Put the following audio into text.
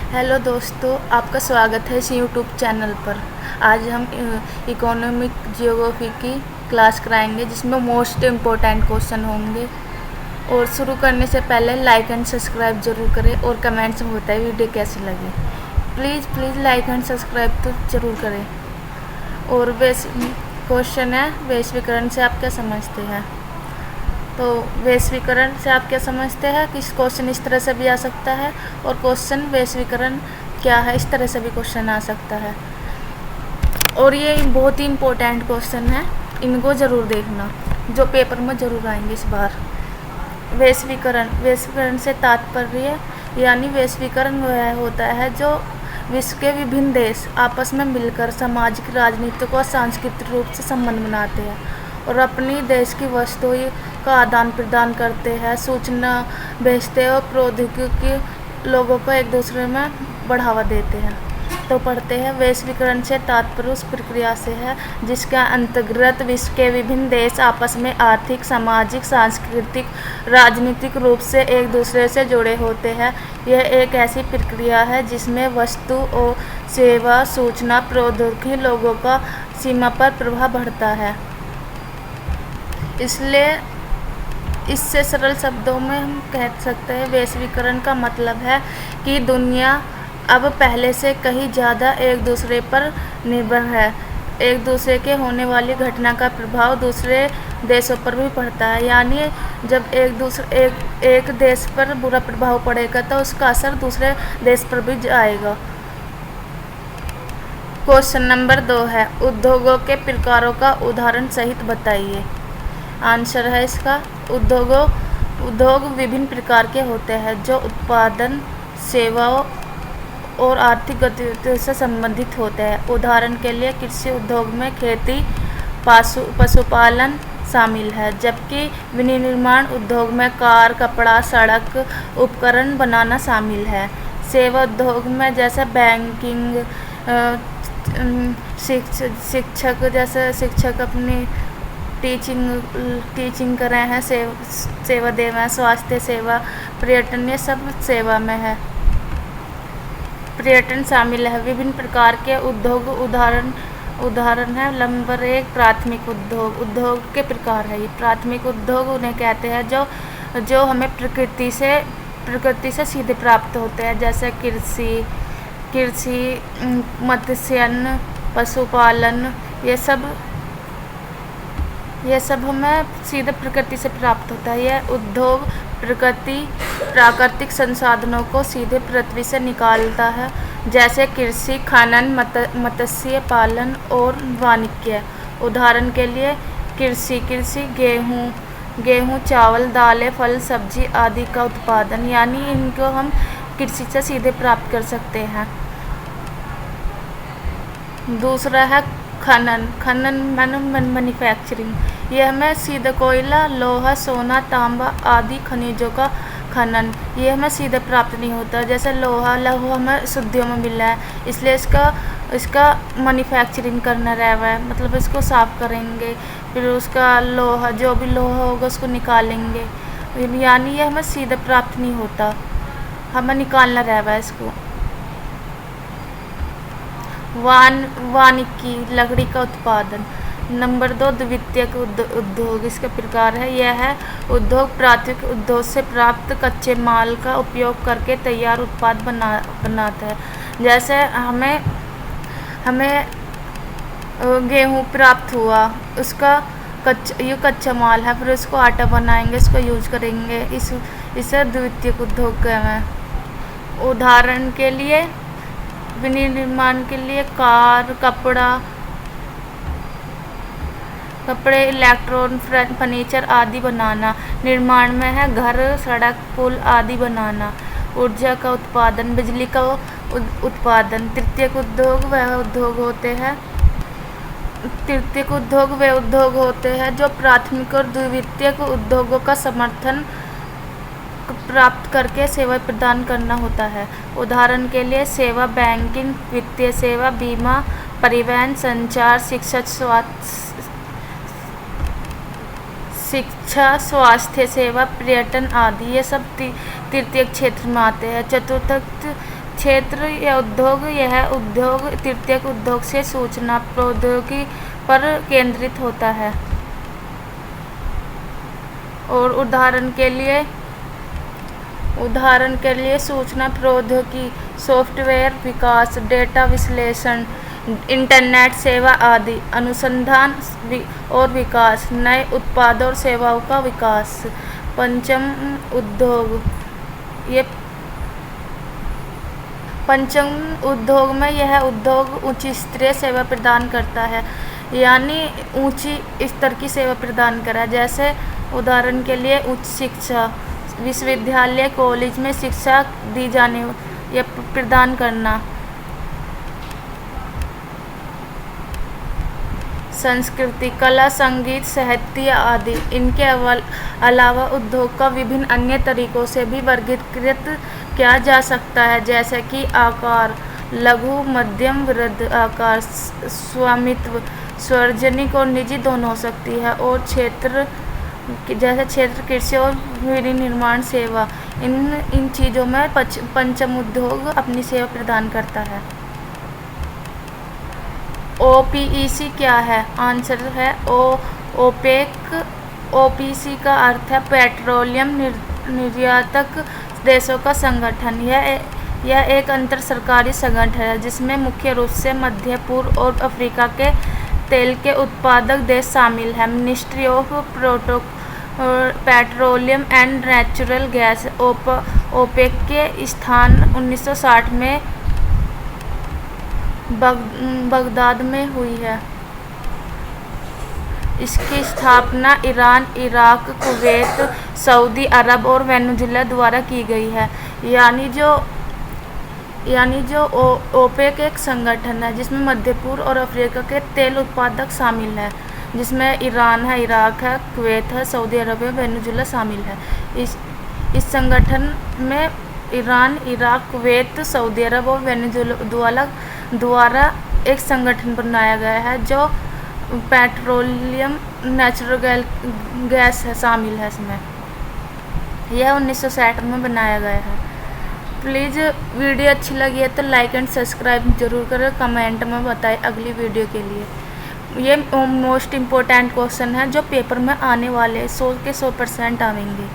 Hello दोस्तों, आपका स्वागत है इस यूट्यूब चैनल पर। आज हम इकोनॉमिक जियोग्राफी की क्लास कराएंगे जिसमें मोस्ट इम्पोर्टेंट क्वेश्चन होंगे। और शुरू करने से पहले लाइक एंड सब्सक्राइब ज़रूर करें और कमेंट्स में बताएं वीडियो कैसी लगी। प्लीज़ लाइक एंड सब्सक्राइब तो ज़रूर करें। और क्वेश्चन है, वैश्वीकरण से आप क्या समझते हैं? तो वैश्वीकरण से आप क्या समझते हैं कि क्वेश्चन इस तरह से भी आ सकता है, और क्वेश्चन वैश्वीकरण क्या है इस तरह से भी क्वेश्चन आ सकता है। और ये बहुत ही इम्पोर्टेंट क्वेश्चन है, इनको ज़रूर देखना, जो पेपर में ज़रूर आएंगे इस बार। वैश्वीकरण से तात्पर्य यानी वैश्वीकरण वह होता है जो विश्व के विभिन्न देश आपस में मिलकर सामाजिक, राजनीतिक और सांस्कृतिक रूप से संबंध बनाते हैं और अपनी देश की वस्तुओं का आदान प्रदान करते हैं, सूचना भेजते हैं और प्रौद्योगिकी लोगों को एक दूसरे में बढ़ावा देते हैं। तो पढ़ते हैं, वैश्वीकरण से तात्पर्य उस प्रक्रिया से है जिसके अंतर्गत विश्व के विभिन्न देश आपस में आर्थिक, सामाजिक, सांस्कृतिक, राजनीतिक रूप से एक दूसरे से जुड़े होते हैं। यह एक ऐसी प्रक्रिया है जिसमें वस्तु और सेवा, सूचना, प्रौद्योगिकी लोगों का सीमा पर प्रभाव बढ़ता है। इसलिए इससे सरल शब्दों में हम कह सकते हैं, वैश्वीकरण का मतलब है कि दुनिया अब पहले से कहीं ज़्यादा एक दूसरे पर निर्भर है। एक दूसरे के होने वाली घटना का प्रभाव दूसरे देशों पर भी पड़ता है, यानी जब एक देश पर बुरा प्रभाव पड़ेगा तो उसका असर दूसरे देश पर भी जाएगा। क्वेश्चन नंबर 2 है, उद्योगों के प्रकारों का उदाहरण सहित बताइए। आंसर है इसका, उद्योग विभिन्न प्रकार के होते हैं जो उत्पादन, सेवाओं और आर्थिक गतिविधियों से संबंधित होते हैं। उदाहरण के लिए कृषि उद्योग में खेती, पशुपालन शामिल है, जबकि विनिर्माण उद्योग में कार, कपड़ा, सड़क, उपकरण बनाना शामिल है। सेवा उद्योग में जैसे बैंकिंग, शिक्षक अपनी टीचिंग कर रहे हैं, सेवा दे रहे हैं, स्वास्थ्य सेवा, पर्यटन, ये सब सेवा में है, पर्यटन शामिल है। विभिन्न प्रकार के उद्योग उदाहरण है। नंबर 1, प्राथमिक उद्योग के प्रकार है। ये प्राथमिक उद्योग उन्हें कहते हैं जो हमें प्रकृति से सीधे प्राप्त होते हैं, जैसे कृषि, मत्स्यन, पशुपालन, ये सब हमें सीधे प्रकृति से प्राप्त होता है। यह उद्योग प्राकृतिक संसाधनों को सीधे पृथ्वी से निकालता है, जैसे कृषि, खनन, मत्स्य पालन और वाणिज्य। उदाहरण के लिए कृषि गेहूँ, चावल, दालें, फल, सब्जी आदि का उत्पादन, यानी इनको हम कृषि से सीधे प्राप्त कर सकते हैं। दूसरा है खनन मैन्युफैक्चरिंग। यह हमें सीधे कोयला, लोहा, सोना, तांबा आदि खनिजों का खनन, ये हमें सीधे प्राप्त नहीं होता। जैसे लोहा हमें शुद्धियों में मिल रहा है, इसलिए इसका मैन्युफैक्चरिंग करना रह हुआ है, मतलब इसको साफ करेंगे, फिर उसका लोहा, जो भी लोहा होगा उसको निकालेंगे, यानी ये हमें सीधे प्राप्त नहीं होता, हमें निकालना रह हुआ है इसको। वानिकी, लकड़ी का उत्पादन। नंबर 2, द्वितीयक उद्योग, इसके प्रकार है। यह है उद्योग प्राथमिक उद्योग से प्राप्त कच्चे माल का उपयोग करके तैयार उत्पाद बनाता है। जैसे हमें गेहूँ प्राप्त हुआ, उसका कच्चा माल है, फिर उसको आटा बनाएंगे, इसको यूज करेंगे, इसे द्वितीयक उद्योग कहते हैं। उदाहरण के लिए विनिर्माण के लिए कार, कपड़े, इलेक्ट्रॉन, फर्नीचर आदि बनाना। निर्माण में है घर, सड़क, पुल आदि बनाना। ऊर्जा का उत्पादन, बिजली का उत्पादन। तृतीयक उद्योग वे उद्योग होते हैं जो प्राथमिक और द्वितीयक उद्योगों का समर्थन प्राप्त करके सेवा प्रदान करना होता है। उदाहरण के लिए सेवा, बैंकिंग, वित्तीय सेवा, बीमा, परिवहन, संचार, शिक्षा, स्वास्थ्य सेवा, पर्यटन आदि, ये सब तृतीयक क्षेत्र में आते हैं। चतुर्थ क्षेत्र या उद्योग, यह उद्योग तृतीयक उद्योग से सूचना प्रौद्योगिकी पर केंद्रित होता है। और उदाहरण के लिए सूचना प्रौद्योगिकी, सॉफ्टवेयर विकास, डेटा विश्लेषण, इंटरनेट सेवा आदि, अनुसंधान और विकास, नए उत्पादों और सेवाओं का विकास। पंचम उद्योग में यह उद्योग उच्च स्तरीय सेवा प्रदान करता है, यानी ऊंची स्तर की सेवा प्रदान करा। जैसे उदाहरण के लिए उच्च शिक्षा, विश्वविद्यालय कॉलेज में शिक्षा दी जाने या प्रदान करना। संस्कृति, कला, संगीत, साहित्य आदि। इनके अलावा उद्योग का विभिन्न अन्य तरीकों से भी वर्गीकृत किया जा सकता है, जैसे कि आकार, लघु, मध्यम, वृहद आकार, स्वामित्व, सार्वजनिक और निजी दोनों हो सकती है। और क्षेत्र, कृषि और विनिर्माण सेवा। इन चीज़ों में पंचम उद्योग अपनी सेवा प्रदान करता है। OPEC क्या है? आंसर है ओपेक। OPEC का अर्थ है पेट्रोलियम निर्यातक देशों का संगठन। यह एक अंतर सरकारी संगठन है जिसमें मुख्य रूप से मध्य पूर्व और अफ्रीका के तेल के उत्पादक देश शामिल हैं। Ministry of petroleum and natural gas. OPEC के स्थान 1960 में बगदाद में हुई है। इसकी स्थापना ईरान, इराक, कुवैत, सऊदी अरब और वेनेजुएला द्वारा की गई है। यानी जो ओपेक एक संगठन है जिसमें मध्य पूर्व और अफ्रीका के तेल उत्पादक शामिल हैं, जिसमें ईरान है, इराक है, कुवैत है, सऊदी अरब है, वेनेजुएला शामिल है। इस संगठन में ईरान, इराक, कुवैत, सऊदी अरब और वेनेजुएला द्वारा एक संगठन बनाया गया है जो पेट्रोलियम नेचुरल गैस है शामिल है इसमें। यह 1960 में बनाया गया है। प्लीज़ वीडियो अच्छी लगी है तो लाइक एंड सब्सक्राइब जरूर करें, कमेंट में बताएं अगली वीडियो के लिए। ये मोस्ट इम्पोर्टेंट क्वेश्चन है जो पेपर में आने वाले 100 के 100% आएंगे।